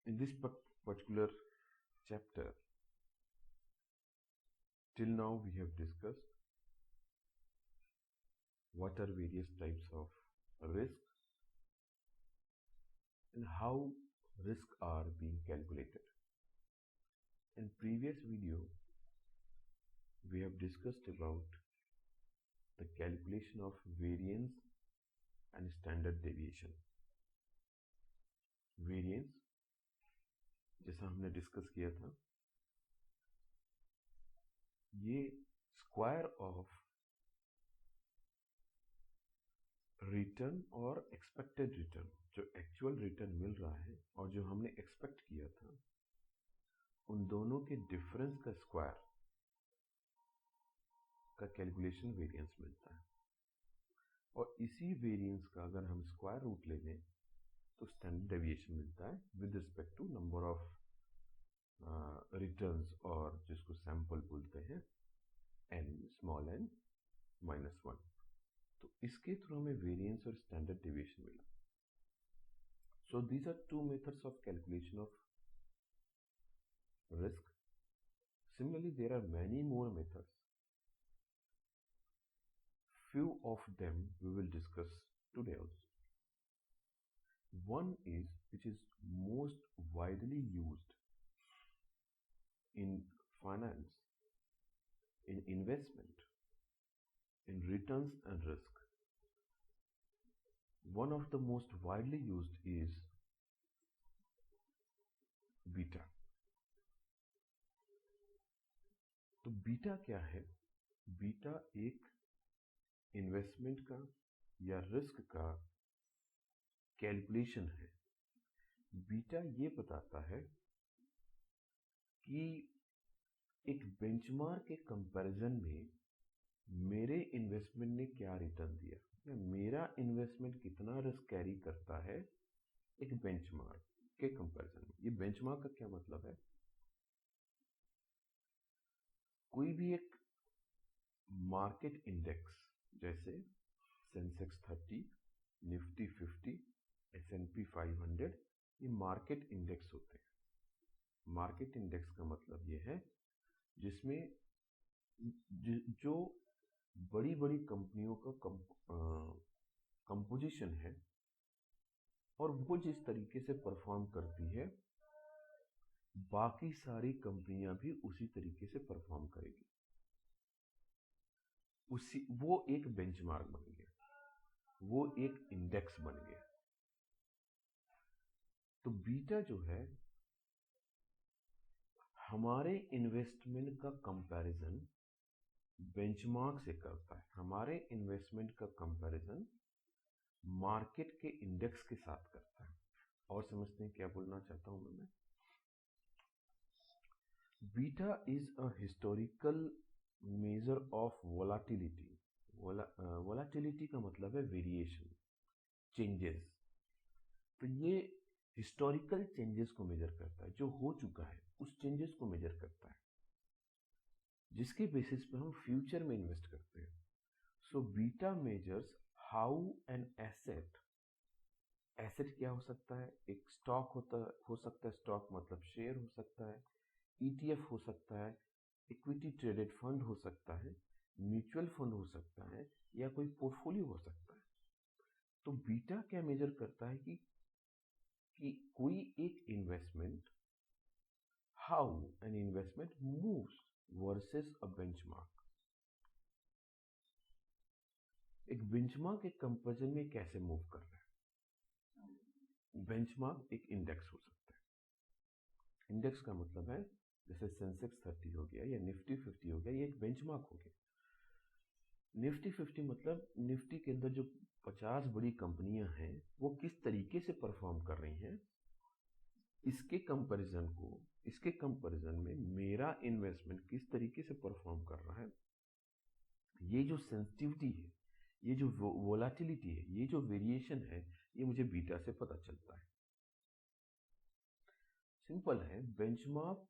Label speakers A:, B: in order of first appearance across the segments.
A: In this particular chapter, till now we have discussed what are various types of risk and how risks are being calculated. In previous video, we have discussed about the calculation of variance and standard deviation. Variance जैसा हमने discuss किया था, ये square of return और expected return, जो actual return मिल रहा है और जो हमने एक्सपेक्ट किया था, उन दोनों के डिफरेंस का स्क्वायर का कैलकुलेशन वेरिएंस मिलता है। और इसी वेरिएंस का अगर हम स्क्वायर रूट ले लें तो स्टैंडर्ड डेविएशन मिलता है with respect to number of returns, और जिसको सैंपल बोलते हैं n स्मॉल n -1। तो इसके थ्रू हमें वेरिएंस और स्टैंडर्ड डेविएशन मिला। So these are two methods of calculation of risk. Similarly, there are many more methods. Few of them we will discuss today also. One is, which is most widely used in finance, in investment, in returns and risk. One of the most widely used is beta. तो beta क्या है? Beta एक investment का या risk का calculation है। Beta ये बताता है कि एक बेंचमार्क के कंपैरिजन में मेरे इन्वेस्टमेंट ने क्या रिटर्न दिया, या मेरा इन्वेस्टमेंट कितना रिस्क कैरी करता है एक बेंचमार्क के कंपैरिजन में। ये बेंचमार्क का क्या मतलब है? कोई भी एक मार्केट इंडेक्स जैसे सेंसेक्स 30, निफ्टी 50, S&P 500, ये मार्केट इंडेक्स होते हैं। मार्केट इंडेक्स का मतलब ये है जिसमें जो बड़ी बड़ी कंपनियों का कंपोजिशन है और वो जिस तरीके से परफॉर्म करती है, बाकी सारी कंपनियां भी उसी तरीके से परफॉर्म करेगी। वो एक बेंचमार्क बन गया, वो एक इंडेक्स बन गया। तो बीटा जो है हमारे इन्वेस्टमेंट का कंपैरिजन बेंचमार्क से करता है। हमारे इन्वेस्टमेंट का कंपैरिजन मार्केट के इंडेक्स के साथ करता है। और समझते हैं क्या बोलना चाहता हूं मैं? Beta is a historical measure of volatility. Volatility का मतलब है वेरिएशन, चेंजेस। तो ये हिस्टोरिकल चेंजेस को मेजर करता है, जो हो चुका है उस चेंजेस को मेजर करता है, जिसके बेसिस पे हम फ्यूचर में इन्वेस्ट करते हैं। So beta measures how an asset, asset क्या हो सकता है? एक स्टॉक हो सकता है, स्टॉक मतलब शेयर हो सकता है, ETF हो सकता है, इक्विटी ट्रेडेड फंड हो सकता है, म्यूचुअल फंड हो सकता है, या कोई पोर्टफोलियो हो सकता है। तो बीटा क्या मेजर करता है कि कोई एक investment, how an investment moves versus a benchmark. एक बेंचमार्क एक कंपैरिजन में कैसे मूव कर रहा है? बेंचमार्क एक इंडेक्स हो सकता है। इंडेक्स का मतलब है जैसे सेंसेक्स 30 हो गया या निफ्टी 50 हो गया, ये एक बेंचमार्क हो गया। निफ्टी 50 मतलब निफ्टी के अंदर जो 50 बड़ी कंपनियां हैं वो किस तरीके से परफॉर्म कर रही हैं, इसके कंपैरिजन में मेरा इन्वेस्टमेंट किस तरीके से परफॉर्म कर रहा है। ये जो सेंसिटिविटी है, ये जो वोलाटिलिटी है, ये जो वेरिएशन है, ये मुझे बीटा से पता चलता है। सिंपल है, बेंचमार्क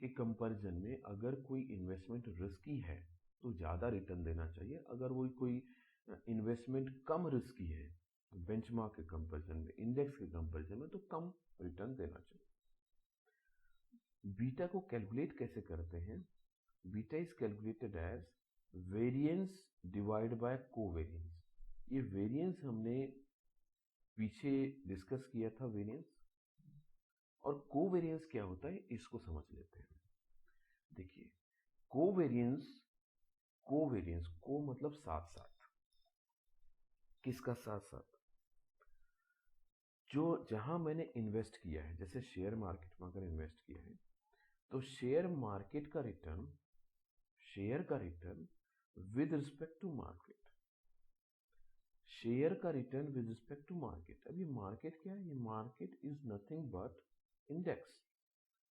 A: के कंपैरिजन में अगर कोई इन्वेस्टमेंट रिस्की है तो ज्यादा रिटर्न देना चाहिए। अगर वो कोई इन्वेस्टमेंट कम रिस्की है बेंचमार्क के कंपैरिजन में, इंडेक्स के कंपैरिजन में, तो कम रिटर्न देना चाहिए। बीटा को कैलकुलेट कैसे करते हैं? Beta is calculated as variance divide by covariance. ये वेरिएंस हमने पीछे डिस्कस किया था, वेरिएंस। और कोवेरिएंस क्या होता है इसको समझ लेते हैं। देखिए, कोवेरिएंस, कोवेरिएंस को मतलब साथ साथ, किसका साथ साथ? जो जहां मैंने इन्वेस्ट किया है, जैसे शेयर मार्केट में अगर इन्वेस्ट किया है तो शेयर मार्केट का रिटर्न, शेयर का return with respect to market, share का return with respect to market. अब ये मार्केट क्या है? ये market is nothing but index.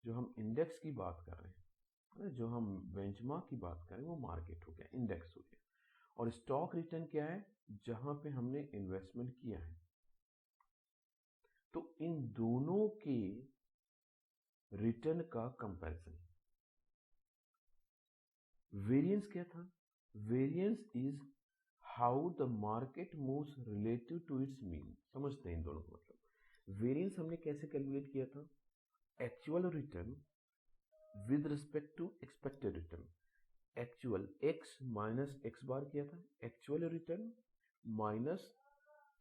A: जो हम इंडेक्स की बात कर रहे हैं, जो हम बेंचमार्क की बात कर रहे हैं, वो मार्केट हो गया, इंडेक्स हो गया। और स्टॉक रिटर्न क्या है? जहां पे हमने इन्वेस्टमेंट किया है। तो इन दोनों के रिटर्न का कंपैरिजन। वेरिएंस क्या था? Variance is how the market moves relative to its mean. समझते हैं इन दोनों का मतलब। वेरिएंस हमने कैसे कैलकुलेट किया था? Actual return with respect to expected return. Actual x minus x bar किया था, actual return minus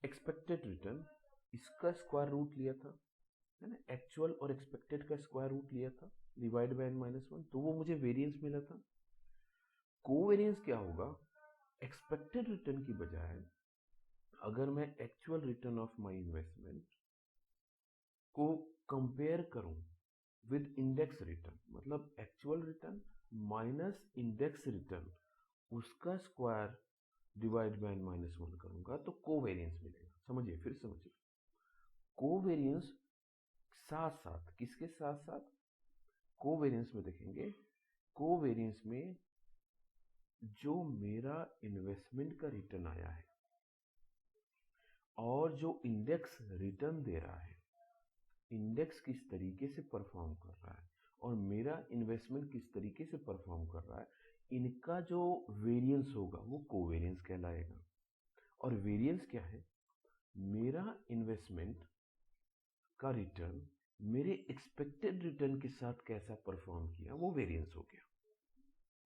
A: expected return, इसका स्क्वायर रूट लिया था, है ना। एक्चुअल और एक्सपेक्टेड का स्क्वायर रूट लिया था, डिवाइड बाय n-1, तो वो मुझे वेरिएंस मिला था। कोवेरिएंस क्या होगा? एक्सपेक्टेड रिटर्न की बजाय अगर मैं actual return of my investment को कंपेयर करूं विद इंडेक्स रिटर्न, मतलब actual return minus index return, उसका स्क्वायर डिवाइड बाय n-1 करूंगा तो कोवेरिएंस मिलेगा। समझिए, फिर समझिए। कोवेरिएंस साथ साथ, किसके साथ साथ? कोवेरिएंस में देखेंगे, कोवेरिएंस में जो मेरा इन्वेस्टमेंट का रिटर्न आया है और जो इंडेक्स रिटर्न दे रहा है, इंडेक्स किस तरीके से परफॉर्म कर रहा है और मेरा इन्वेस्टमेंट किस तरीके से परफॉर्म कर रहा है, इनका जो वेरिएंस होगा वो कोवेरिएंस कहलाएगा। और वेरिएंस क्या है? मेरा इन्वेस्टमेंट का रिटर्न मेरे एक्सपेक्टेड रिटर्न के साथ कैसा परफॉर्म किया, वो वेरिएंस हो गया।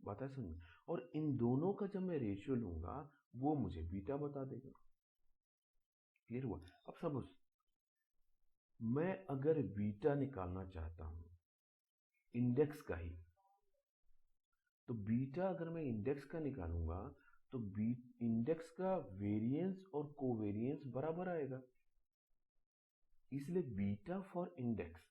A: बात है समझ? और इन दोनों का जब मैं रेशियो लूंगा वो मुझे बीटा बता देगा। क्लियर हुआ? अब समझ, मैं अगर बीटा निकालना चाहता हूं इंडेक्स का ही, तो बीटा अगर मैं इंडेक्स का निकालूंगा तो इंडेक्स का वेरिएंस और कोवेरिएंस बराबर आएगा। इसलिए बीटा फॉर इंडेक्स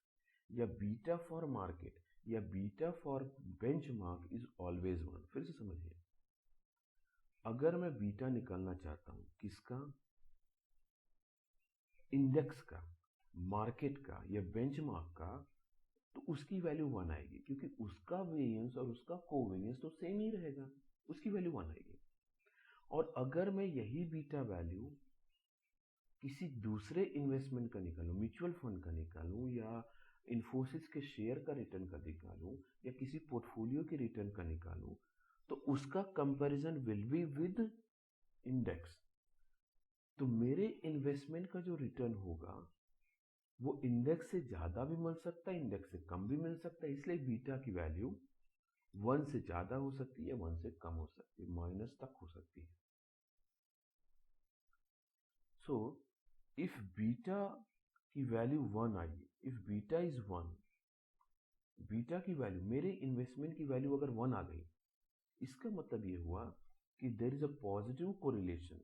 A: या बीटा फॉर मार्केट या beta for benchmark is always 1। फिर से समझिए, अगर मैं बीटा निकालना चाहता हूं किसका? इंडेक्स का, मार्केट का या बेंचमार्क का, तो उसकी वैल्यू 1 आएगी, क्योंकि उसका वेरिएंस और उसका कोवेरिएंस तो सेम ही रहेगा, उसकी वैल्यू 1 आएगी। और अगर मैं यही बीटा वैल्यू किसी दूसरे इन्वेस्टमेंट का निकालूं, म्यूचुअल फंड का निकालूं या इन्फोसिस के शेयर का रिटर्न का निकालूं या किसी पोर्टफोलियो के रिटर्न का निकालूं, तो उसका comparison will be with index. तो मेरे इन्वेस्टमेंट का जो रिटर्न होगा वो इंडेक्स से ज्यादा भी मिल सकता है, इंडेक्स से कम भी मिल सकता है। इसलिए बीटा की वैल्यू 1 से ज्यादा हो सकती है, 1 से कम हो सकती है, माइनस तक हो सकती है। सो इफ बीटा की वैल्यू 1 आई, इफ बीटा इज 1, बीटा की वैल्यू, मेरे इन्वेस्टमेंट की वैल्यू अगर 1 आ गई, इसका मतलब ये हुआ कि there is a positive correlation.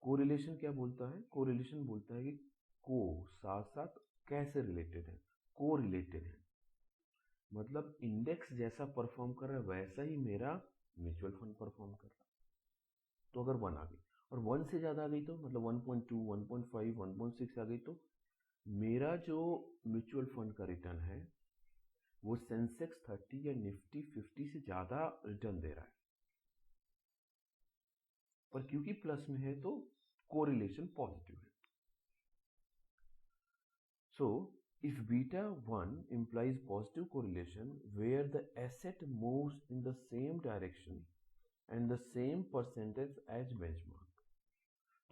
A: Correlation क्या बोलता है? कोरिलेशन बोलता है कि को साथ साथ कैसे रिलेटेड है, को रिलेटेड है, मतलब इंडेक्स जैसा परफॉर्म कर रहा है वैसा ही मेरा म्यूचुअल फंड परफॉर्म कर रहा है। तो अगर 1 आ गई और 1 से ज्यादा आ गई तो मतलब 1.2, 1.5, 1.6 आ गई, तो मेरा जो म्यूचुअल फंड का रिटर्न है वो सेंसेक्स 30 या निफ्टी 50 से ज्यादा रिटर्न दे रहा है। पर क्योंकि प्लस में है तो कोरिलेशन पॉजिटिव है। सो if beta 1 implies positive correlation where the asset moves in the same direction and the same percentage as benchmark,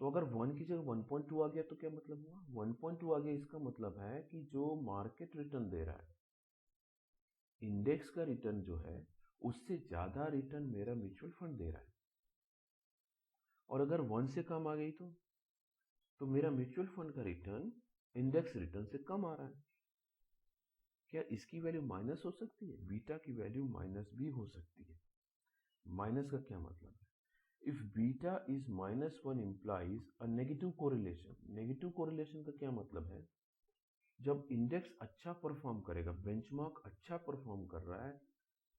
A: तो अगर 1 की जगह 1.2 आ गया तो क्या मतलब हुआ? 1.2 आ गया, इसका मतलब है कि जो मार्केट रिटर्न दे रहा है, इंडेक्स का रिटर्न जो है, उससे ज्यादा रिटर्न मेरा म्यूचुअल फंड दे रहा है। और अगर 1 से कम आ गई तो मेरा म्यूचुअल फंड का रिटर्न इंडेक्स रिटर्न से कम आ रहा है। क्या इसकी वैल्यू माइनस हो सकती है? बीटा की वैल्यू माइनस भी हो सकती है। माइनस का क्या मतलब है? If beta is -1 implies a negative correlation. Negative correlation का क्या मतलब है? जब इंडेक्स अच्छा परफॉर्म करेगा, बेंचमार्क अच्छा परफॉर्म कर रहा है,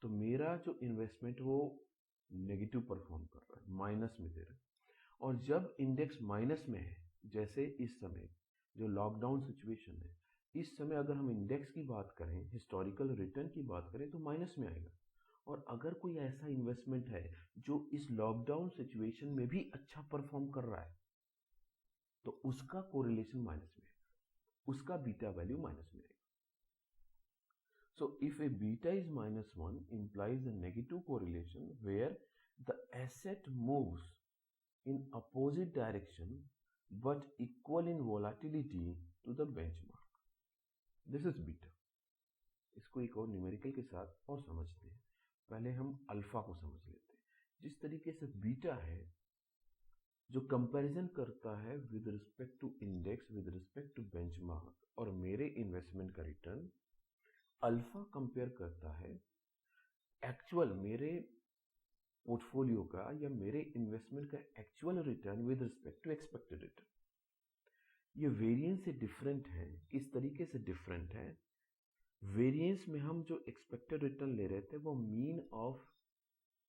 A: तो मेरा जो इन्वेस्टमेंट वो नेगेटिव परफॉर्म कर रहा है, माइनस में दे रहा है। और जब इंडेक्स माइनस में है, जैसे इस समय जो लॉकडाउन सिचुएशन है, इस समय अगर हम इंडेक्स की बात करें, हिस्टोरिकल रिटर्न की बात करें, तो माइनस में आएगा। और अगर कोई ऐसा इन्वेस्टमेंट है जो इस लॉकडाउन सिचुएशन में भी अच्छा परफॉर्म कर रहा है, तो उसका कोरिलेशन माइनस में है, उसका बीटा वैल्यू माइनस में आएगा। So if a beta is -1 implies a negative correlation where the asset moves in opposite direction but equal in volatility to the benchmark. This is beta. इसको एक और numerical के साथ और समझते हैं। पहले हम अल्फा को समझ लेते हैं। जिस तरीके से बीटा है जो कंपैरिजन करता है with respect to index, with respect to benchmark और मेरे इन्वेस्टमेंट का रिटर्न, अल्फा कंपेयर करता है एक्चुअल मेरे पोर्टफोलियो का या मेरे इन्वेस्टमेंट का actual return with respect to expected return. ये वेरिएंस से डिफरेंट है। किस तरीके से डिफरेंट है? वेरिएंस में हम जो एक्सपेक्टेड रिटर्न ले रहे थे वो मीन ऑफ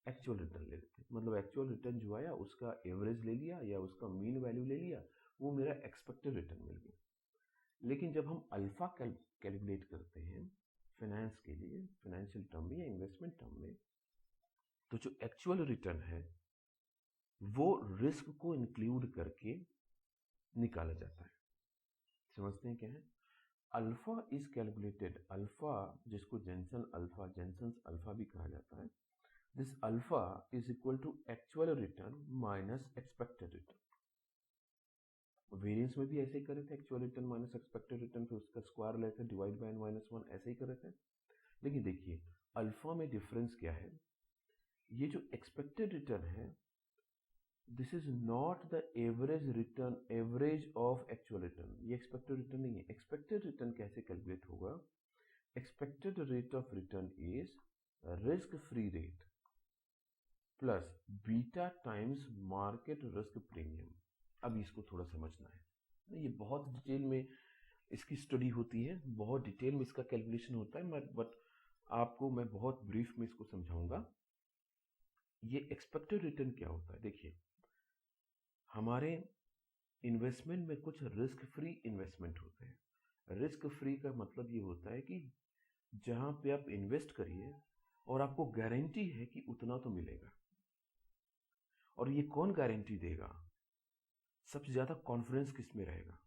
A: एक्चुअल रिटर्न ले रहे थे। मतलब एक्चुअल रिटर्न जो आया उसका एवरेज ले लिया या उसका मीन वैल्यू ले लिया, वो मेरा एक्सपेक्टेड रिटर्न मिल गया। लेकिन जब हम अल्फा कैलकुलेट करते हैं फाइनेंस के लिए, फाइनेंशियल टर्म में या इन्वेस्टमेंट टर्म में, तो जो एक्चुअल रिटर्न है वो रिस्क को इंक्लूड करके निकाला जाता है। समझते हैं क्या है? अल्फा इज कैलकुलेटेड, अल्फा जिसको जेंसन्स अल्फा भी कहा जाता है, this alpha is equal to actual return minus expected return. Variance में भी ऐसे ही कर रहे थे, actual return minus expected return, फिर उसका स्क्वायर लेते थे, डिवाइड बाय -1, ऐसे ही कर रहे थे। लेकिन देखिए अल्फा में डिफरेंस क्या है? ये जो एक्सपेक्टेड रिटर्न है, this is not the average return, average of actual return. ये एक्सपेक्टेड रिटर्न नहीं है। एक्सपेक्टेड रिटर्न कैसे कैलकुलेट होगा? Expected rate of return is risk free rate plus beta times market risk premium. अब इसको थोड़ा समझना है। ये बहुत डिटेल में इसकी स्टडी होती है, बहुत डिटेल में इसका कैलकुलेशन होता है, बट आपको मैं बहुत ब्रीफ में इसको समझाऊंगा। ये एक्सपेक्टेड रिटर्न क्या होता है? देखिए हमारे इन्वेस्टमेंट में कुछ रिस्क फ्री इन्वेस्टमेंट होते हैं। रिस्क फ्री का मतलब ये होता है कि जहां पे आप इन्वेस्ट करिए और आपको गारंटी है कि उतना तो मिलेगा। और ये कौन गारंटी देगा? सबसे ज्यादा कॉन्फिडेंस किस में रहेगा?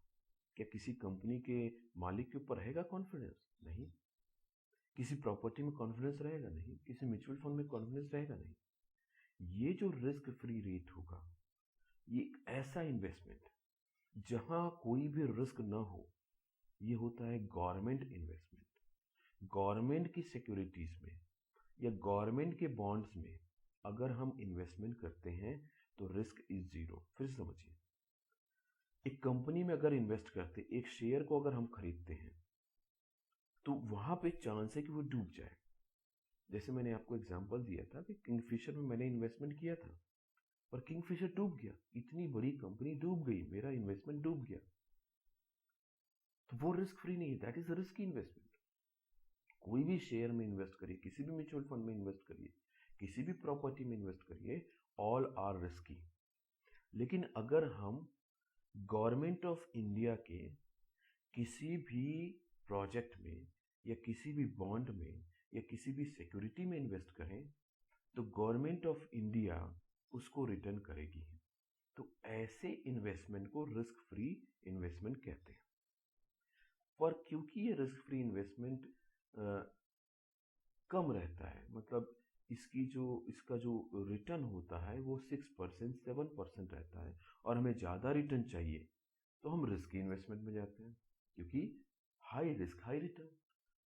A: क्या किसी कंपनी के मालिक के ऊपर रहेगा कॉन्फिडेंस? नहीं। किसी प्रॉपर्टी में कॉन्फिडेंस रहेगा? नहीं। किसी म्यूचुअल फंड में कॉन्फिडेंस रहेगा? नहीं। ये जो रिस्क फ्री रेट होगा, ये एक ऐसा इन्वेस्टमेंट जहां कोई भी रिस्क ना हो, ये होता है गवर्नमेंट इन्वेस्टमेंट। गवर्नमेंट की सिक्योरिटीज में या गवर्नमेंट के बॉन्ड्स में अगर हम इन्वेस्टमेंट करते हैं तो रिस्क इज जीरो। फिर समझिए, एक कंपनी में अगर इन्वेस्ट करते, एक शेयर को अगर हम खरीदते हैं, तो वहां पे चांस है कि वो डूब जाए। जैसे मैंने आपको एग्जांपल दिया था कि किंगफिशर में मैंने इन्वेस्टमेंट किया था पर किंगफिशर डूब गया, इतनी बड़ी कंपनी डूब गई, मेरा इन्वेस्टमेंट डूब गया। तो वो रिस्क फ्री नहीं है, दैट इज रिस्की इन्वेस्टमेंट। कोई भी शेयर में इन्वेस्ट करिए, किसी भी म्यूचुअल फंड में इन्वेस्ट करिए, किसी भी प्रॉपर्टी में इन्वेस्ट करिए, ऑल आर रिस्की। लेकिन अगर हम गवर्नमेंट ऑफ इंडिया के किसी भी प्रोजेक्ट में या किसी भी बॉन्ड में या किसी भी सिक्योरिटी में इन्वेस्ट करें तो गवर्नमेंट ऑफ इंडिया उसको रिटर्न करेगी। तो ऐसे इन्वेस्टमेंट को रिस्क फ्री इन्वेस्टमेंट कहते हैं। पर क्योंकि ये रिस्क फ्री इन्वेस्टमेंट कम रहता है, मतलब इसका जो रिटर्न होता है वो 6% 7% रहता है और हमें ज़्यादा रिटर्न चाहिए तो हम रिस्की इन्वेस्टमेंट में जाते हैं, क्योंकि हाई रिस्क हाई रिटर्न।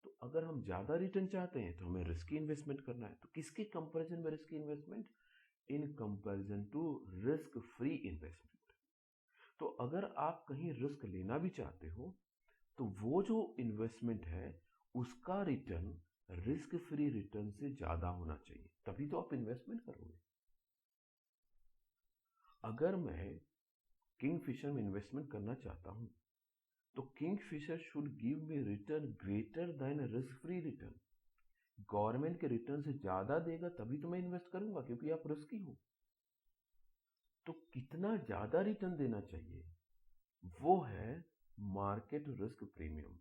A: तो अगर हम ज़्यादा रिटर्न चाहते हैं तो हमें रिस्की इन्वेस्टमेंट करना है। तो किसके कंपैरिजन में risky investment? In comparison to risk free investment. तो अगर आप कहीं रिस्क लेना भी चाहते हो तो वो जो इन्वेस्टमेंट है उसका रिटर्न रिस्क फ्री रिटर्न से ज़्यादा होना चाहिए, तभी तो आप इन्वेस्टमेंट करोगे। अगर मैं किंगफिशर में इन्वेस्टमेंट करना चाहता हूं तो Kingfisher should give me return greater than risk free return. Government के रिटर्न से ज्यादा देगा तभी तो मैं इन्वेस्ट करूंगा, क्योंकि आप रिस्की हो। तो कितना ज्यादा रिटर्न देना चाहिए वो है मार्केट रिस्क प्रीमियम।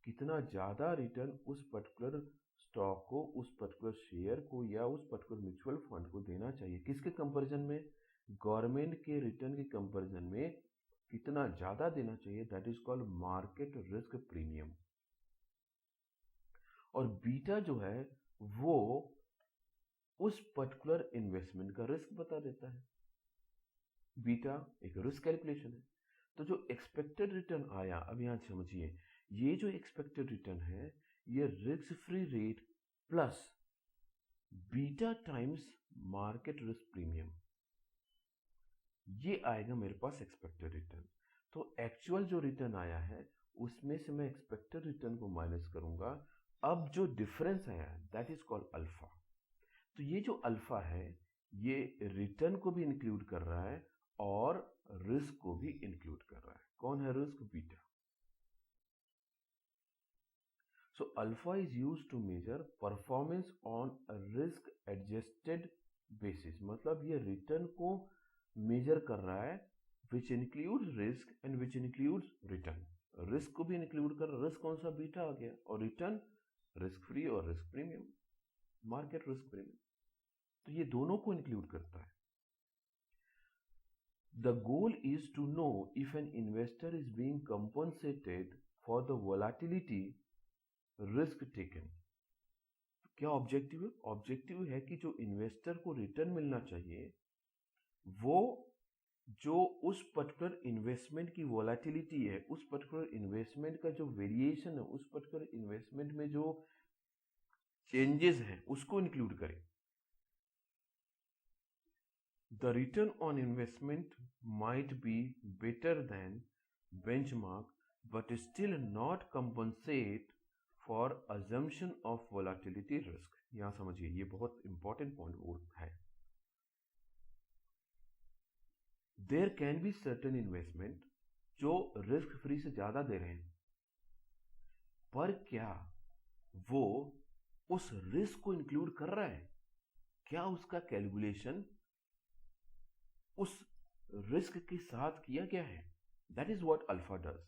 A: कितना ज्यादा रिटर्न उस पर्टिकुलर स्टॉक को, उस पर्टिकुलर शेयर को या उस पर्टिकुलर म्यूचुअल फंड को देना चाहिए, किसके कंपैरिजन में? गवर्नमेंट के रिटर्न के कंपैरिजन में कितना ज्यादा देना चाहिए, that is called market risk premium. और बीटा जो है वो उस पर्टिकुलर इन्वेस्टमेंट का रिस्क बता देता है। बीटा एक रिस्क कैलकुलेशन है। तो जो एक्सपेक्टेड रिटर्न आया, अब यहां समझिए, ये जो एक्सपेक्टेड रिटर्न है ये risk free rate plus beta times market risk premium, ये आएगा मेरे पास एक्सपेक्टेड रिटर्न। तो एक्चुअल जो रिटर्न आया है उसमें से मैं एक्सपेक्टेड रिटर्न को माइनस करूंगा। अब जो डिफरेंस आया है दैट इज कॉल्ड अल्फा। तो ये जो अल्फा है ये रिटर्न को भी इंक्लूड कर रहा है और रिस्क को भी इंक्लूड कर रहा है। कौन है risk? Beta. So alpha is used to measure performance on risk adjusted basis. मतलब ये रिटर्न को मेजर कर रहा है which include risk and which include return. Risk को भी इंक्लूड कर, रिस्क कौन सा? बीटा आ गया, और रिटर्न रिस्क फ्री और risk premium, market risk premium. तो ये दोनों को इंक्लूड करता है। The goal is to know if an investor is being compensated for the volatility risk taken. क्या ऑब्जेक्टिव है? ऑब्जेक्टिव है कि जो इन्वेस्टर को रिटर्न मिलना चाहिए वो जो उस पर्टिकुलर इन्वेस्टमेंट की वोलेटिलिटी है, उस पर्टिकुलर इन्वेस्टमेंट का जो वेरिएशन है, उस पर्टिकुलर इन्वेस्टमेंट में जो चेंजेस हैं उसको इंक्लूड करें। The return on investment might be better than benchmark, but still not compensate for assumption of volatility risk। यहां समझिए, ये बहुत इंपॉर्टेंट पॉइंट है। There can be certain investment जो रिस्क फ्री से ज्यादा दे रहे हैं, पर क्या वो उस रिस्क को इंक्लूड कर रहा है? क्या उसका कैलकुलेशन उस रिस्क के साथ किया गया है? That is what alpha does.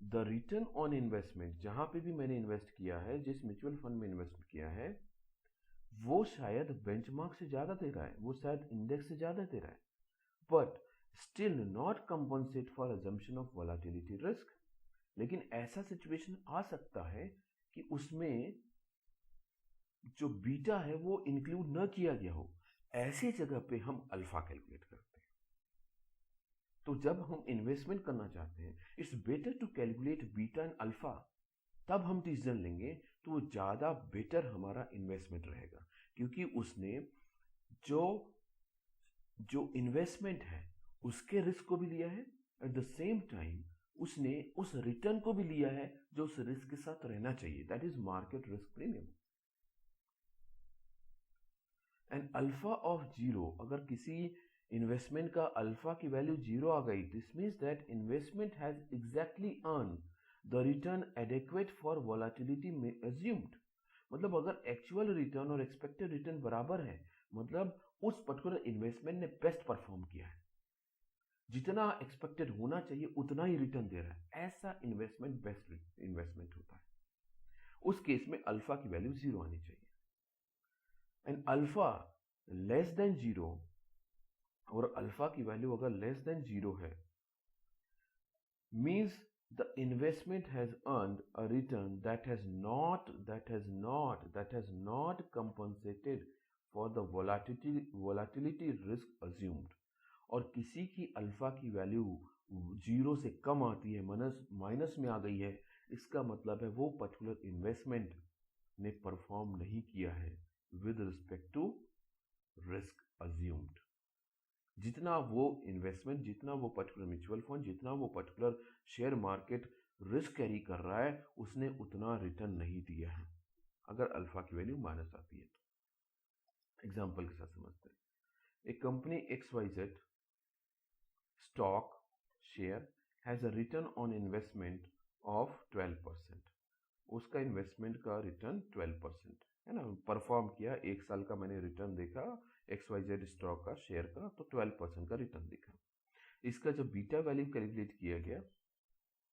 A: The return on investment, जहां पे भी मैंने इन्वेस्ट किया है, जिस म्यूचुअल फंड में इन्वेस्ट किया है, वो शायद बेंचमार्क से ज्यादा दे रहा है, वो शायद इंडेक्स से ज्यादा दे रहा है, but still not compensate for assumption of volatility risk. लेकिन ऐसा सिचुएशन आ सकता है कि उसमें जो बीटा है वो इंक्लूड न किया गया हो। ऐसी जगह पे हम अल्फा कैलकुलेट करते हैं। तो जब हम इन्वेस्टमेंट करना चाहते हैं, it's better to calculate beta and alpha, तब हम डिसीजन लेंगे तो वो ज्यादा बेटर हमारा इन्वेस्टमेंट रहेगा, क्योंकि उसने जो इन्वेस्टमेंट है उसके रिस्क को भी लिया है, एट द सेम टाइम उसने उस रिटर्न को भी लिया है जो उस रिस्क के साथ रहना चाहिए, that is market risk premium. And alpha of zero, अगर किसी इन्वेस्टमेंट का अल्फा की वैल्यू जीरो आ गई, this means that investment has exactly earn the return adequate for volatility assumed. मतलब अगर एक्चुअल रिटर्न और एक्सपेक्टेड रिटर्न बराबर है, मतलब उस पर्टिकुलर इन्वेस्टमेंट ने बेस्ट परफॉर्म किया है, जितना एक्सपेक्टेड होना चाहिए उतना ही रिटर्न दे रहा है, ऐसा इन्वेस्टमेंट बेस्ट इन्वेस्टमेंट होता है। उस केस में अल्फा की वैल्यू जीरो आनी चाहिए। And alpha less than zero, और अल्फा की वैल्यू अगर लेस देन जीरो है, means the investment has earned a return that has not compensated for the volatility risk assumed. और किसी की अल्फा की वैल्यू 0 से कम आती है, माइनस में आ गई है, इसका मतलब है वो पर्टिकुलर इन्वेस्टमेंट ने परफॉर्म नहीं किया है with respect to risk assumed. जितना वो इन्वेस्टमेंट, जितना वो पर्टिकुलर म्यूचुअल फंड, जितना वो particular share market risk carry कर रहा है, उसने उतना रिटर्न नहीं दिया है अगर अल्फा की वैल्यू माइनस आती है तो। एग्जाम्पल के साथ समझते हैं। एक company XYZ stock share has a return on investment of 12%। उसका इन्वेस्टमेंट का रिटर्न 12% है ना, परफॉर्म किया, एक साल का मैंने रिटर्न देखा XYZ स्टॉक का शेयर का, तो 12% का रिटर्न दिखा। इसका जब बीटा वैल्यू कैलकुलेट किया गया,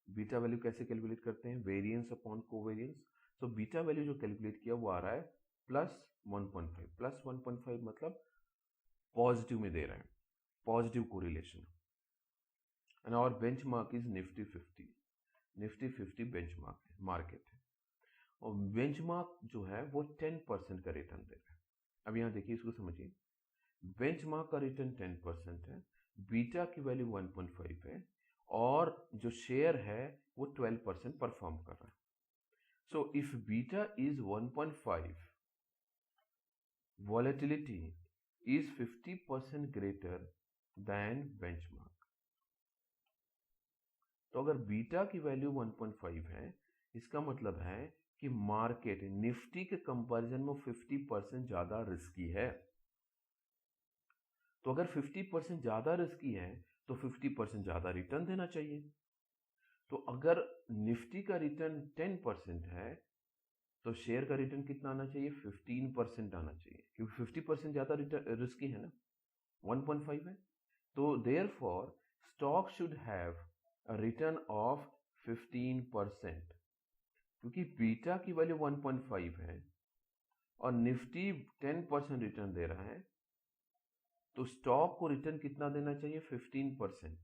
A: बीटा वैल्यू कैसे कैलकुलेट करते हैं, वेरिएंस अपॉन कोवेरिएंस। तो बीटा वैल्यू जो कैलकुलेट किया वो आ रहा है +1.5। +1.5 मतलब पॉजिटिव में दे रहा है, positive correlation. And our benchmark is Nifty 50। Nifty 50 benchmark market है, और बेंचमार्क जो है वो 10% का रिटर्न दे रहा है। अब यहाँ देखिए, इसको समझिए, बेंचमार्क का रिटर्न 10% है, बीटा की वैल्यू 1.5 है, और जो शेयर है वो 12% परफॉर्म कर रहा है। So if beta is 1.5, volatility is 50% greater than benchmark. तो अगर बीटा की वैल्यू 1.5 है, इसका मतलब है कि मार्केट निफ्टी के कंपैरिजन में 50% ज्यादा रिस्की है। तो अगर 50% ज्यादा रिस्की है तो 50% ज्यादा रिटर्न देना चाहिए। तो अगर निफ्टी का रिटर्न 10% है तो शेयर का रिटर्न कितना आना चाहिए, 15% आना चाहिए, क्योंकि 50% ज्यादा रिस्की है ना, 1.5 है। तो therefore stock should have a return of 15%। क्योंकि बीटा की वैल्यू 1.5 है और निफ्टी 10% रिटर्न दे रहा है, तो स्टॉक को रिटर्न कितना देना चाहिए, 15%।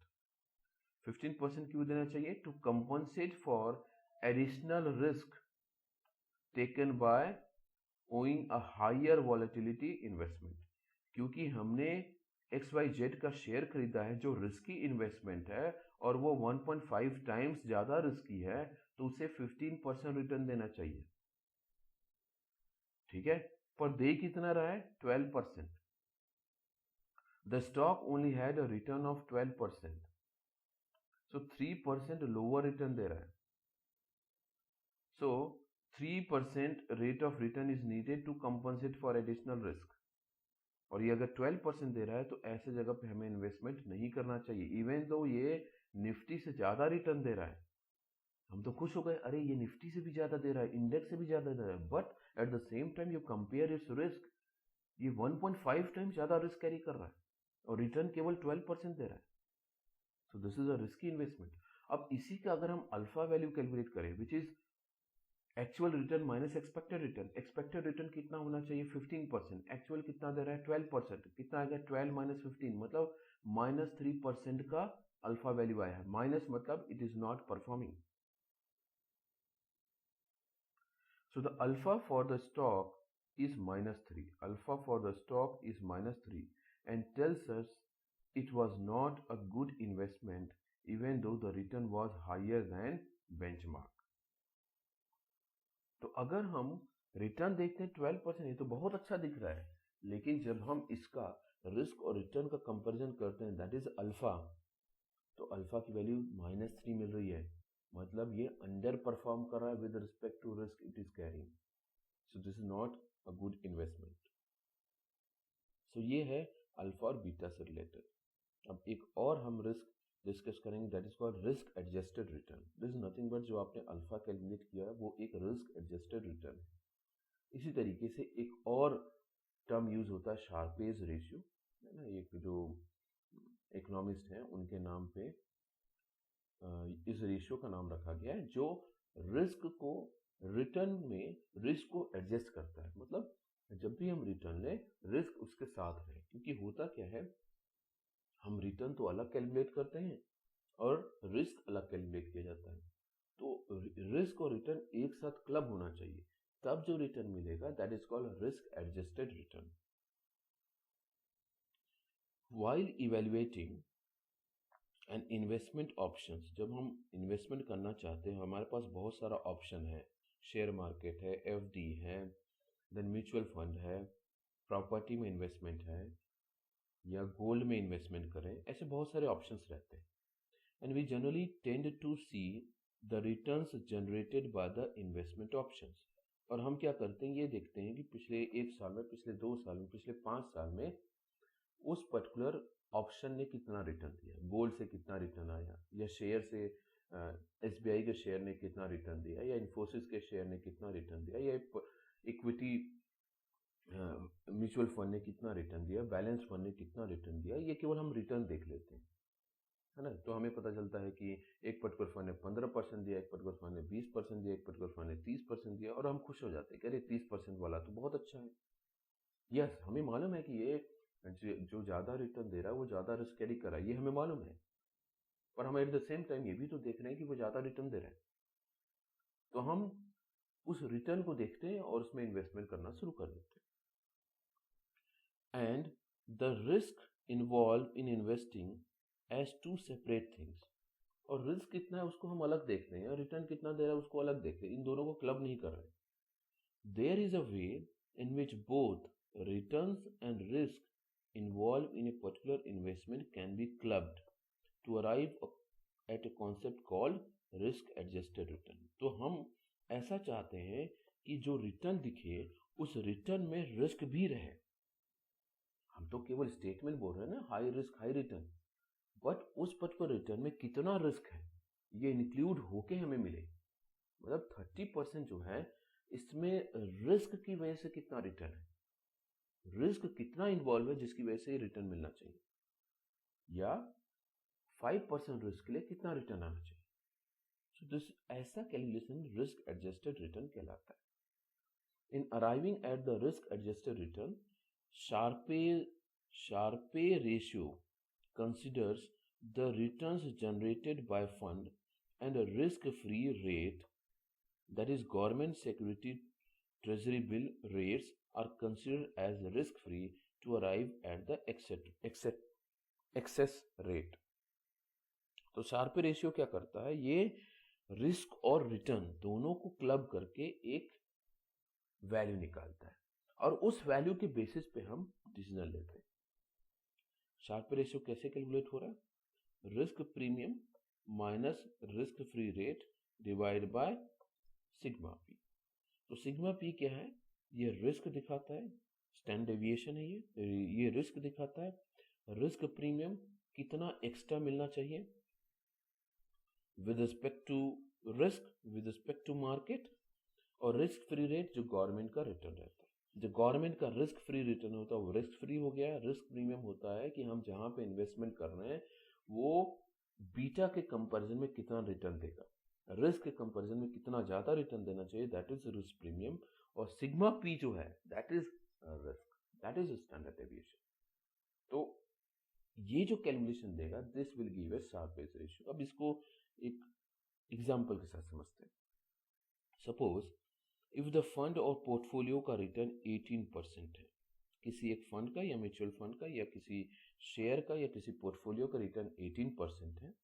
A: 15% क्यों देना चाहिए, to compensate for additional risk taken by owing a higher volatility investment. क्योंकि हमने XYZ का शेयर खरीदा है जो रिस्की इन्वेस्टमेंट है, और वो 1.5 टाइम्स ज्यादा रिस्की है, तो उसे 15% रिटर्न देना चाहिए। ठीक है, पर दे कितना रहा है, 12%। The stock only had a return of 12%, so 3% lower return दे रहा है। So 3% rate of return is needed to compensate for additional risk. और ये अगर 12% दे रहा है तो ऐसे जगह पे हमें इन्वेस्टमेंट नहीं करना चाहिए, इवन दो ये निफ्टी से ज्यादा रिटर्न दे रहा है। हम तो खुश हो गए, अरे ये निफ्टी से भी ज्यादा दे रहा है, इंडेक्स से भी ज्यादा दे रहा है, but at the same time you compare it's risk, ये 1.5 टाइम ज्यादा रिस्क कैरी कर रहा है और रिटर्न केवल 12% दे रहा है। सो this is a risky investment. अब इसी का अगर हम अल्फा वैल्यू कैलकुलेट करें, which is actual return minus expected return. Expected return कितना होना चाहिए, 15%। एक्चुअल कितना दे रहा है, 12%। कितना आएगा, 12 माइनस 15 मतलब -3% का अल्फा वैल्यू आया है। माइनस मतलब it is not performing. So the alpha for the stock is -3. Alpha for the stock is -3 and tells us it was not a good investment even though the return was higher than benchmark. तो अगर हम return देखते हैं 12%, ये तो बहुत अच्छा दिख रहा है, लेकिन जब हम इसका रिस्क और रिटर्न का कंपैरिजन करते हैं, दैट इज अल्फा, तो अल्फा की वैल्यू -3 मिल रही है, मतलब ये अंडर परफॉर्म कर रहा है with respect to risk it is carrying. So this is not a good investment. So ये है अल्फा और बीटा से रिलेटेड। अब एक और हम रिस्क डिस्कस करेंगे, that is called risk adjusted return. This is nothing but जो आपने अल्फा कैलकुलेट किया है वो एक रिस्क एडजस्टेड रिटर्न है। इसी तरीके से एक और टर्म यूज होता है, शार्पेज रेशियो, है ना, एक जो इकोनॉमिस्ट हैं उनके नाम पे इस रेशियो का नाम रखा गया है, जो रिस्क को रिटर्न में रिस्क को एडजस्ट करता है। मतलब जब भी हम रिटर्न लें, रिस्क उसके साथ है। क्योंकि होता क्या है, हम रिटर्न तो अलग कैलकुलेट करते हैं और रिस्क अलग कैलकुलेट किया जाता है। तो रिस्क और रिटर्न एक साथ क्लब होना चाहिए, तब जो रिटर्न मिलेगा that is called risk adjusted return. While evaluating and investment options, जब हम इन्वेस्टमेंट करना चाहते हैं हमारे पास बहुत सारा ऑप्शन है, शेयर मार्केट है, एफडी है, देन म्यूचुअल फंड है, प्रॉपर्टी में इन्वेस्टमेंट है, या गोल्ड में इन्वेस्टमेंट करें, ऐसे बहुत सारे ऑप्शंस रहते हैं। And we generally tend to see the returns generated by the investment options. और हम क्या करते हैं, ये देखते हैं कि पिछले 1 साल में, पिछले 2 साल में, पिछले 5 साल में उस पर्टिकुलर ऑप्शन ने कितना रिटर्न दिया, गोल्ड से कितना रिटर्न आया, या शेयर से एसबीआई के शेयर ने कितना रिटर्न दिया, या इन्फोसिस के शेयर ने कितना रिटर्न दिया, या इक्विटी म्यूचुअल फंड ने कितना रिटर्न दिया, बैलेंस फंड ने कितना रिटर्न दिया। ये केवल हम रिटर्न देख लेते हैं, है ना। तो हमें पता चलता है कि एक पर्टिकुलर फंड ने 15% दिया, एक पर्टिकुलर फंड ने 20% दिया, एक पर्टिकुलर फंड ने 30% दिया, और हम खुश हो जाते हैं कि अरे 30% वाला तो बहुत अच्छा है। यस, हमें मालूम है कि ये जो ज़्यादा रिटर्न दे रहा है वो ज़्यादा रिस्क कैरी कर रहा है, ये हमें मालूम है, पर हम एट द सेम टाइम ये भी तो देख रहे हैं कि वो ज़्यादा रिटर्न दे रहा है। तो हम उस रिटर्न को देखते हैं और उसमें इन्वेस्टमेंट करना शुरू कर देते हैं। And the risk involve in investing as two separate things, और रिस्क कितना है उसको हम अलग देखते हैं, और रिटर्न कितना दे रहा है उसको अलग देखते हैं, इन दोनों को क्लब नहीं कर रहे। There is a way in which both returns and risk involved in a particular investment can be clubbed to arrive at a concept called risk adjusted return। तो हम ऐसा चाहते हैं कि जो रिटर्न दिखे उस रिटर्न में रिस्क भी रहे। हम तो केवल स्टेटमेंट बोल रहे हैं ना, high risk high return, but उस पर्टिकुलर रिटर्न में कितना रिस्क है ये इंक्लूड होके हमें मिले। मतलब 30% जो है इसमें रिस्क की वजह से कितना रिटर्न है, रिस्क कितना इन्वॉल्व है जिसकी वजह से रिटर्न मिलना चाहिए, या 5% रिस्क के लिए कितना रिटर्न आना चाहिए। सो दिस ऐसा कैलकुलेशन रिस्क एडजस्टेड रिटर्न कहलाता है। In arriving at the risk adjusted return, Sharpe ratio considers the returns generated by fund and a risk-free rate, that is government security treasury bill rates are considered as risk-free to arrive at the excess rate। तो Sharpe ratio क्या करता है, ये risk और return दोनों को club करके एक वैल्यू निकालता है, और उस वैल्यू के बेसिस पे हम डिसीजन लेते हैं। शार्पे रेशियो कैसे कैलकुलेट हो रहा है, risk premium minus risk free rate divide by sigma P. तो सिग्मा पी क्या है, ये रिस्क दिखाता है, स्टैंडर्ड डेविएशन है ये रिस्क दिखाता है, रिस्क प्रीमियम कितना एक्स्ट्रा मिलना चाहिए with respect to risk, with respect to market, और रिस्क फ्री रेट जो गवर्नमेंट का रिटर्न रहता है। जो गवर्नमेंट का रिस्क फ्री रिटर्न होता है वो रिस्क फ्री हो गया। रिस्क प्रीमियम होता है कि हम जहां पे इन्वेस्टमेंट कर रहे हैं वो बीटा के कंपैरिजन में कितना रिटर्न देगा, रिस्क के कंपैरिजन में कितना ज्यादा रिटर्न देना चाहिए, दैट इज रिस्क प्रीमियम। और सिग्मा पी जो है that is risk, that is standard deviation. तो ये जो कैलकुलेशन देगा this will give a Sharpe's ratio. अब इसको एक एग्जांपल के साथ समझते हैं। सपोज इफ द फंड और पोर्टफोलियो का रिटर्न 18% है, किसी एक फंड का या म्यूचुअल फंड का या किसी शेयर का या किसी पोर्टफोलियो का रिटर्न 18% है,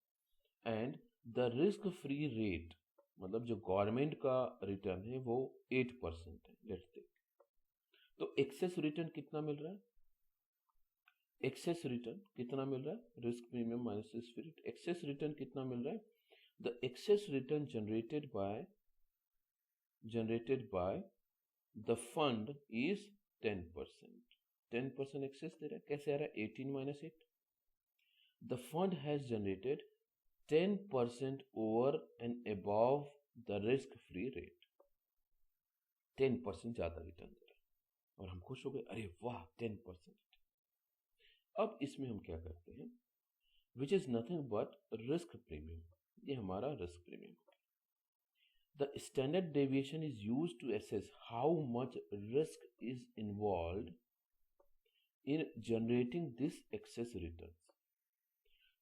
A: and the risk free rate मतलब जो गवर्नमेंट का रिटर्न है वो 8% है, लेट्स टेक। तो एक्सेस रिटर्न कितना मिल रहा है, एक्सेस रिटर्न कितना मिल रहा है, risk premium minus risk free, excess return कितना मिल रहा है, the excess return generated by the fund is 10%। 10% excess दे रहा है, कैसे आ रहा है, 18 minus 8। The fund has generated 10% over and above the risk free rate, 10% ज्यादा रिटर्न दे रहा है और हम खुश हो गए, अरे वाह 10%। अब इसमें हम क्या करते हैं, which is nothing but risk premium, ये हमारा risk premium. The standard deviation is used to assess how much risk is involved in generating this excess returns।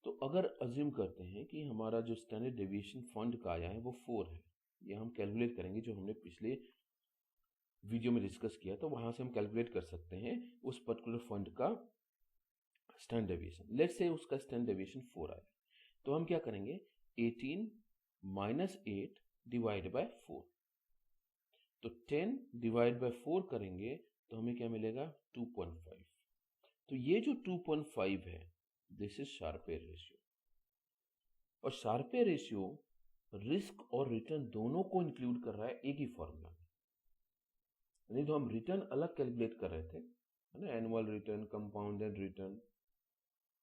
A: तो अगर अज्यूम करते हैं कि हमारा जो स्टैंडर्ड डेविएशन फंड का आया है वो 4 है, ये हम कैलकुलेट करेंगे जो हमने पिछले वीडियो में डिस्कस किया, तो वहां से हम कैलकुलेट कर सकते हैं उस पर्टिकुलर फंड का स्टैंडर्ड डेविएशन। लेट्स से उसका स्टैंडर्ड डेविएशन 4 आया, तो हम क्या करेंगे, 18 माइनस 8 डिवाइड बाय 4, तो 10 डिवाइड बाय 4 करेंगे तो हमें क्या मिलेगा, 2.5। तो ये जो 2.5 है, दिस इज शार्पे रेशियो। और शार्पे रेशियो रिस्क और रिटर्न दोनों को इंक्लूड कर रहा है एक ही फॉर्मूला में। नहीं तो हम रिटर्न अलग कैलकुलेट कर रहे थे, है ना, एनुअल रिटर्न, कंपाउंडेड रिटर्न,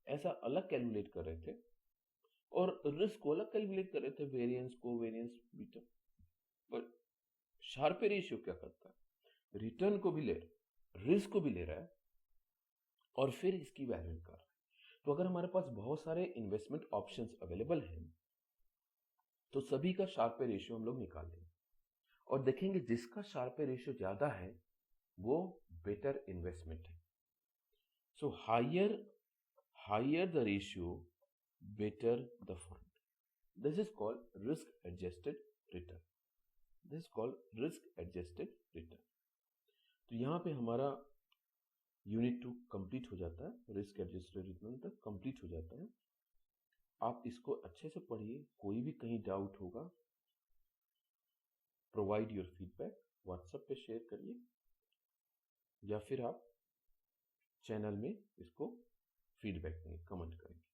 A: ऐसा अलग कैलकुलेट कर रहे थे, और रिस्क को अलग कैलकुलेट कर रहे थे, वेरिएंस को, वेरिएंस बीटा। पर शार्पे रेशियो क्या करता है, रिटर्न को भी ले रहा है, रिस्क को भी ले रहा है, और फिर इसकी वैल्यू कर रहा है। तो अगर हमारे पास बहुत सारे इन्वेस्टमेंट ऑप्शंस अवेलेबल हैं तो सभी का शार्पे रेशियो हम लोग निकाल लेंगे और देखेंगे जिसका शार्पे रेशियो ज्यादा है वो बेटर इन्वेस्टमेंट है। So higher the ratio, better the fund. This is called risk adjusted return. This is called risk adjusted return. तो यहां पे हमारा यूनिट 2 कंप्लीट हो जाता है, रिस्क एडजस्टेड रिटर्न तक कंप्लीट हो जाता है। आप इसको अच्छे से पढ़िए, कोई भी कहीं डाउट होगा, प्रोवाइड योर फीडबैक, व्हाट्सएप पे शेयर करिए या फिर आप चैनल में इसको फीडबैक देंगे, कमेंट करेंगे।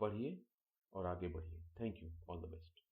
A: पढ़िए और आगे बढ़िए। Thank you, all the best.